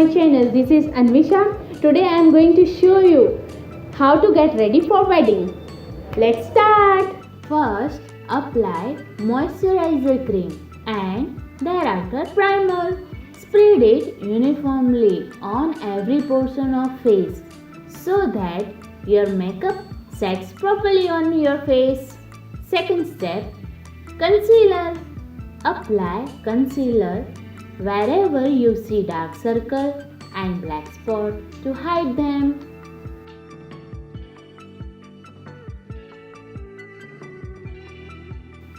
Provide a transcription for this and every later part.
my channel. This is Anvisha. Today I am going to show you how to get ready for wedding. Let's start. First, apply moisturizer cream and thereafter primer. Spread it uniformly on every portion of face so that your makeup sets properly on your face. Second step, concealer. Apply concealer wherever you see dark circle and black spot to hide them.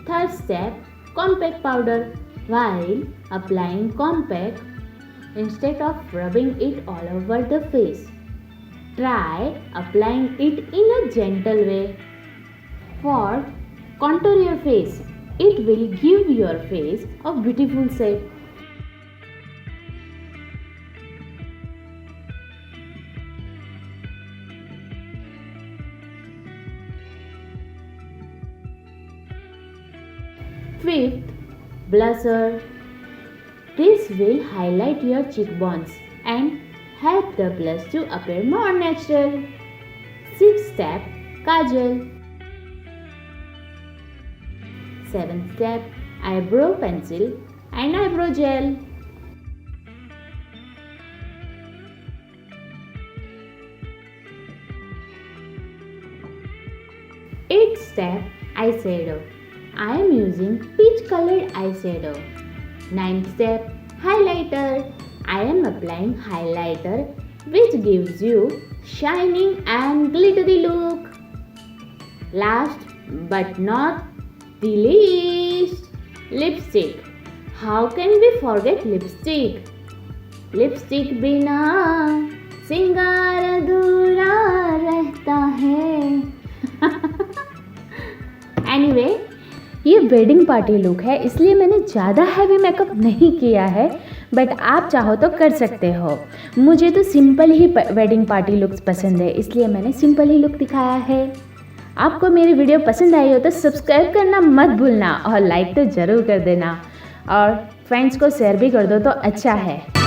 Third step, COMPAQ powder. While applying COMPAQ, instead of rubbing it all over the face, try applying it in a gentle way. Fourth, contour your face. It will give your face a beautiful shape. Fifth, blusher. This will highlight your cheekbones and help the blush to appear more natural. Sixth step, kajal. Seventh step, eyebrow pencil and eyebrow gel. Eighth step, eyeshadow. I am using peach colored eyeshadow. Ninth step, highlighter. I am applying highlighter which gives you shining and glittery look. Last but not the least, lipstick. How can we forget lipstick? Lipstick बिना सिंगार अधूरा रहता है. Anyway, ये wedding party look है इसलिए मैंने ज़्यादा हैवी मेकअप नहीं किया है, बट आप चाहो तो कर सकते हो. मुझे तो सिंपल ही वेडिंग पार्टी लुक्स पसंद है इसलिए मैंने सिंपल ही लुक दिखाया है. आपको मेरी वीडियो पसंद आई हो तो सब्सक्राइब करना मत भूलना और लाइक तो ज़रूर कर देना और फ्रेंड्स को शेयर भी कर दो तो अच्छा है.